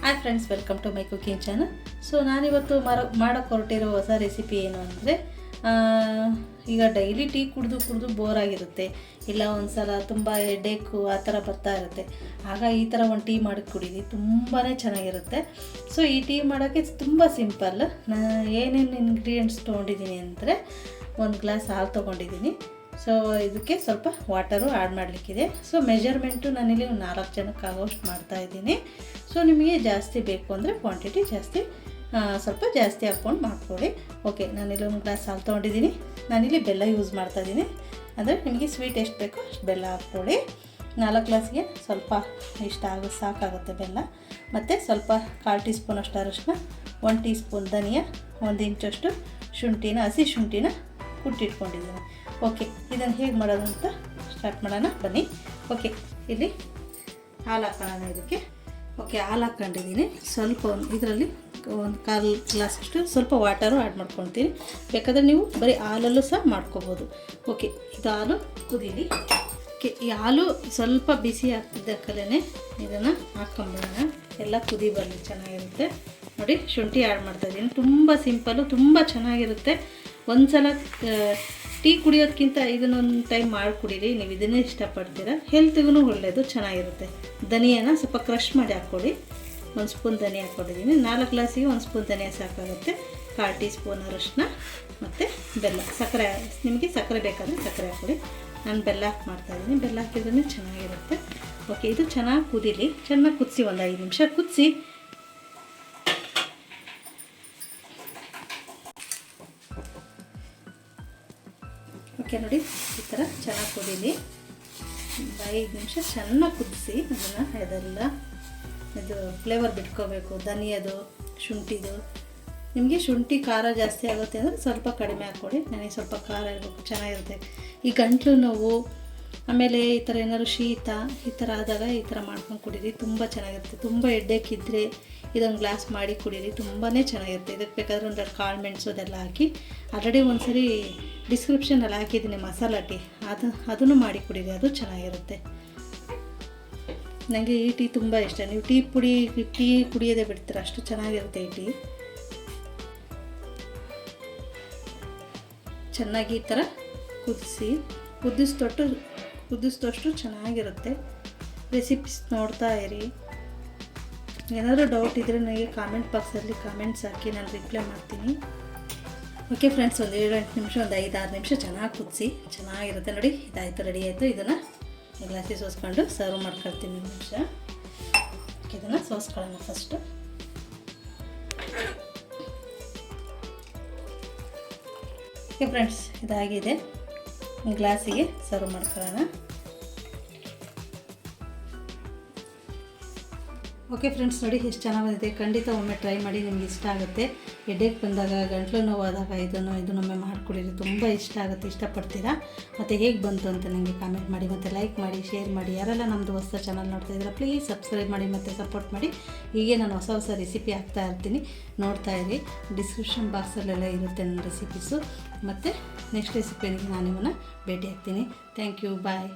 Hi friends, welcome to my cooking channel. So ನಾನಿವತ್ತು ಮಾಡೋಕ್ಕೆ ಹೊರಟಿರೋ ಹೊಸ ರೆಸಿಪಿ ಏನು ಅಂದರೆ, ಈಗ ಡೈಲಿ ಟೀ ಕುಡಿದು ಬೋರ್ ಆಗಿರುತ್ತೆ, ಇಲ್ಲ ಒಂದು ಸಲ ತುಂಬ ಹೆಡ್ಡೇಕು ಆ ಥರ ಬರ್ತಾ ಇರುತ್ತೆ. ಆಗ ಈ ಥರ ಒಂದು ಟೀ ಮಾಡಿ ಕುಡೀರಿ, ತುಂಬಾ ಚೆನ್ನಾಗಿರುತ್ತೆ. ಸೊ ಈ ಟೀ ಮಾಡೋಕ್ಕೆ ತುಂಬ ಸಿಂಪಲ್. ಏನೇನು ಇಂಗ್ರೀಡಿಯೆಂಟ್ಸ್ ತೊಗೊಂಡಿದ್ದೀನಿ ಅಂದರೆ, ಒಂದು ಗ್ಲಾಸ್ ಹಾಲು ತೊಗೊಂಡಿದ್ದೀನಿ. ಸೊ ಇದಕ್ಕೆ ಸ್ವಲ್ಪ ವಾಟರು ಆ್ಯಡ್ ಮಾಡಲಿಕ್ಕಿದೆ. ಸೊ ಮೆಜರ್ಮೆಂಟು ನಾನಿಲ್ಲಿ ಒಂದು 4 ಜನಕ್ಕೆ ಆಗೋಷ್ಟು ಮಾಡ್ತಾಯಿದ್ದೀನಿ. ಸೊ ನಿಮಗೆ ಜಾಸ್ತಿ ಬೇಕು ಅಂದರೆ ಕ್ವಾಂಟಿಟಿ ಜಾಸ್ತಿ ಸ್ವಲ್ಪ ಜಾಸ್ತಿ ಹಾಕ್ಕೊಂಡು ಮಾಡ್ಕೊಳ್ಳಿ. ಓಕೆ, ನಾನಿಲ್ಲಿ ಒಂದು ಗ್ಲಾಸ್ ಹಾಲು ತೊಗೊಂಡಿದ್ದೀನಿ. ನಾನಿಲ್ಲಿ ಬೆಲ್ಲ ಯೂಸ್ ಮಾಡ್ತಾಯಿದ್ದೀನಿ. ಅಂದರೆ ನಿಮಗೆ ಸ್ವೀಟ್ ಎಷ್ಟು ಬೇಕೋ ಅಷ್ಟು ಬೆಲ್ಲ ಹಾಕ್ಕೊಳ್ಳಿ. 4 ಗ್ಲಾಸ್ಗೆ ಸ್ವಲ್ಪ ಇಷ್ಟ ಸಾಕಾಗುತ್ತೆ ಬೆಲ್ಲ. ಮತ್ತು ಸ್ವಲ್ಪ 1/4 ಟೀ ಸ್ಪೂನ್ ಅಷ್ಟು ಅರಶಿನ, 1 ಟೀ ಸ್ಪೂನ್ ಧನಿಯಾ, 1 ಇಂಚಷ್ಟು ಶುಂಠಿನ, ಹಸಿ ಶುಂಠಿನ ಕುಟ್ಟಿಟ್ಕೊಂಡಿದ್ದೀನಿ. ಓಕೆ, ಇದನ್ನು ಹೇಗೆ ಮಾಡೋದು ಅಂತ ಸ್ಟಾರ್ಟ್ ಮಾಡೋಣ ಬನ್ನಿ. ಓಕೆ, ಇಲ್ಲಿ ಹಾಲು ಹಾಕೋಣ ಇದಕ್ಕೆ. ಓಕೆ, ಹಾಲು ಹಾಕ್ಕೊಂಡಿದ್ದೀನಿ. ಸ್ವಲ್ಪ ಇದರಲ್ಲಿ ಒಂದು 1/4 ಗ್ಲಾಸಷ್ಟು ಸ್ವಲ್ಪ ವಾಟರು ಆ್ಯಡ್ ಮಾಡ್ಕೊಳ್ತೀನಿ. ಬೇಕಾದರೆ ನೀವು ಬರೀ ಹಾಲಲ್ಲೂ ಸಹ ಮಾಡ್ಕೋಬೋದು. ಓಕೆ, ಇದು ಹಾಲು ಕುದೀಲಿ. ಓಕೆ, ಈ ಹಾಲು ಸ್ವಲ್ಪ ಬಿಸಿ ಆಗ್ತಿದ್ದಕ್ಕಲೇ ಇದನ್ನು ಹಾಕ್ಕೊಂಬಿಡೋಣ. ಎಲ್ಲ ಕುದಿ ಬರಲಿ, ಚೆನ್ನಾಗಿರುತ್ತೆ. ನೋಡಿ, ಶುಂಠಿ ಆ್ಯಡ್ ಮಾಡ್ತಾಯಿದ್ದೀನಿ. ತುಂಬ ಸಿಂಪಲ್ಲು, ತುಂಬ ಚೆನ್ನಾಗಿರುತ್ತೆ. ಒಂದು ಸಲ ಟೀ ಕುಡಿಯೋದಕ್ಕಿಂತ ಇದನ್ನೊಂದು ಟೈಮ್ ಮಾಡಿ ಕುಡೀರಿ. ನೀವು ಇದನ್ನೇ ಇಷ್ಟಪಡ್ತೀರಾ, ಹೆಲ್ತಿಗೂ ಒಳ್ಳೆಯದು, ಚೆನ್ನಾಗಿರುತ್ತೆ. ಧನಿಯಾನ ಸ್ವಲ್ಪ ಕ್ರಷ್ ಮಾಡಿ ಹಾಕ್ಕೊಳ್ಳಿ. 1 ಸ್ಪೂನ್ ಧನಿಯಾ ಹಾಕ್ಕೊಂಡಿದ್ದೀನಿ. 4 ಗ್ಲಾಸಿಗೆ 1 ಸ್ಪೂನ್ ಧನಿಯಾ ಸಾಕಾಗುತ್ತೆ. 1/4 ಟೀ ಸ್ಪೂನ್ ಅರಶಿನ ಮತ್ತು ಬೆಲ್ಲ. ಸಕ್ಕರೆ, ನಿಮಗೆ ಸಕ್ಕರೆ ಬೇಕಾದರೆ ಸಕ್ಕರೆ ಹಾಕ್ಕೊಳ್ಳಿ. ನಾನು ಬೆಲ್ಲ ಮಾಡ್ತಾಯಿದ್ದೀನಿ. ಬೆಲ್ಲ ಹಾಕಿದ್ರೇ ಚೆನ್ನಾಗಿರುತ್ತೆ. ಓಕೆ, ಇದು ಚೆನ್ನಾಗಿ ಕುದೀಲಿ. ಚೆನ್ನಾಗಿ ಕುದಿಸಿ, ಒಂದು 5 ನಿಮಿಷ ಕುದಿಸಿ. ಓಕೆ, ನೋಡಿ ಈ ಥರ ಚೆನ್ನಾಗಿ ಕುದೀಲಿ. 5 ನಿಮಿಷ ಚೆನ್ನಾಗಿ ಕುದಿಸಿ ಅದೆಲ್ಲ ಇದು ಫ್ಲೇವರ್ ಬಿಟ್ಕೋಬೇಕು. ಧನಿಯದು, ಶುಂಠಿದು. ನಿಮಗೆ ಶುಂಠಿ ಖಾರ ಜಾಸ್ತಿ ಆಗುತ್ತೆ ಅಂದರೆ ಸ್ವಲ್ಪ ಕಡಿಮೆ ಹಾಕ್ಕೊಡಿ. ನನಗೆ ಸ್ವಲ್ಪ ಖಾರ ಇರಬೇಕು, ಚೆನ್ನಾಗಿರುತ್ತೆ. ಈ ಗಂಟ್ಲು ನೋವು, ಆಮೇಲೆ ಈ ಥರ ಏನಾದ್ರು ಶೀತ ಈ ಥರ ಆದಾಗ ಈ ಥರ ಮಾಡ್ಕೊಂಡು ಕುಡೀರಿ, ತುಂಬ ಚೆನ್ನಾಗಿರುತ್ತೆ. ತುಂಬ ಹೆಡ್ಡೇಕಿದ್ದರೆ ಇದೊಂದು ಗ್ಲಾಸ್ ಮಾಡಿ ಕುಡೀರಿ, ತುಂಬಾ ಚೆನ್ನಾಗಿರುತ್ತೆ. ಇದಕ್ಕೆ ಬೇಕಾದ್ರೆ 1 ಕಾಳು ಮೆಣಸು ಅದೆಲ್ಲ ಹಾಕಿ ಆಲ್ರೆಡಿ ಒಂದ್ಸರಿ ಡಿಸ್ಕ್ರಿಪ್ಷನಲ್ಲಿ ಹಾಕಿದ್ದೀನಿ ಮಸಾಲ ಟೀ, ಅದನ್ನು ಮಾಡಿ ಕುಡೀರಿ, ಅದು ಚೆನ್ನಾಗಿರುತ್ತೆ. ನನಗೆ ಈ ಟೀ ತುಂಬ ಇಷ್ಟ. ನೀವು ಟೀ ಕುಡಿಯೋದೇ ಬಿಡ್ತೀರ, ಅಷ್ಟು ಚೆನ್ನಾಗಿರುತ್ತೆ ಈ ಟೀ. ಚೆನ್ನಾಗಿ ಈ ಥರ ಕುದಿಸಿ, ಕುದಿಸಿದಷ್ಟು ಚೆನ್ನಾಗಿರುತ್ತೆ. ರೆಸಿಪೀಸ್ ನೋಡ್ತಾ ಇರಿ. ಏನಾದರೂ ಡೌಟ್ ಇದ್ದರೆ ನನಗೆ ಕಾಮೆಂಟ್ ಬಾಕ್ಸಲ್ಲಿ ಕಾಮೆಂಟ್ಸ್ ಹಾಕಿ, ನಾನು ರಿಪ್ಲೈ ಮಾಡ್ತೀನಿ. ಓಕೆ ಫ್ರೆಂಡ್ಸ್, ಒಂದು 7-8 ನಿಮಿಷ, ಒಂದು 5-6 ನಿಮಿಷ ಚೆನ್ನಾಗಿ ಕುದಿಸಿ, ಚೆನ್ನಾಗಿರುತ್ತೆ. ನೋಡಿ, ಇದಾಯಿತು, ರೆಡಿ ಆಯಿತು. ಇದನ್ನು ಗ್ಲಾಸಿಗೆ ಸೋಸ್ಕೊಂಡು ಸರ್ವ್ ಮಾಡ್ಕೊಳ್ತೀನಿ. ನಿಮಿಷ ಇದನ್ನು ಸೋಸ್ಕೊಳ್ಳೋಣ ಫಸ್ಟು. ಓಕೆ ಫ್ರೆಂಡ್ಸ್, ಇದಾಗಿದೆ. ಗ್ಲಾಸಿಗೆ ಸರ್ವ್ ಮಾಡ್ಕೊಳ್ಳೋಣ. ಓಕೆ ಫ್ರೆಂಡ್ಸ್, ನೋಡಿ ಎಷ್ಟು ಚೆನ್ನಾಗಿ ಬಂದಿದೆ. ಖಂಡಿತ ಒಮ್ಮೆ ಟ್ರೈ ಮಾಡಿ, ನಿಮ್ಗೆ ಇಷ್ಟ ಆಗುತ್ತೆ. ಹೆಡ್ಡೇಕ್ ಬಂದಾಗ, ಗಂಟ್ಲು ನೋವಾದಾಗ ಇದನ್ನೊಮ್ಮೆ ಮಾಡಿಕೊಡಿರಿ, ತುಂಬ ಇಷ್ಟ ಆಗುತ್ತೆ, ಇಷ್ಟಪಡ್ತೀರಾ. ಮತ್ತು ಹೇಗೆ ಬಂತು ಅಂತ ನನಗೆ ಕಾಮೆಂಟ್ ಮಾಡಿ, ಮತ್ತು ಲೈಕ್ ಮಾಡಿ, ಶೇರ್ ಮಾಡಿ. ಯಾರೆಲ್ಲ ನಮ್ಮದು ಹೊಸ ಚಾನಲ್ ನೋಡ್ತಾ ಇದ್ದೀರಾ, ಪ್ಲೀಸ್ ಸಬ್ಸ್ಕ್ರೈಬ್ ಮಾಡಿ ಮತ್ತು ಸಪೋರ್ಟ್ ಮಾಡಿ. ಹೀಗೆ ನಾನು ಹೊಸ ರೆಸಿಪಿ ಹಾಕ್ತಾ ಇರ್ತೀನಿ, ನೋಡ್ತಾ ಇರಿ. ಡಿಸ್ಕ್ರಿಪ್ಷನ್ ಬಾಕ್ಸಲ್ಲೆಲ್ಲ ಇರುತ್ತೆ ನನ್ನ ರೆಸಿಪೀಸು. ಮತ್ತು ನೆಕ್ಸ್ಟ್ ರೆಸಿಪಿಗೆ ನಾನು ನಿಮ್ಮನ್ನು ಭೇಟಿ ಆಗ್ತೀನಿ. Thank you, bye.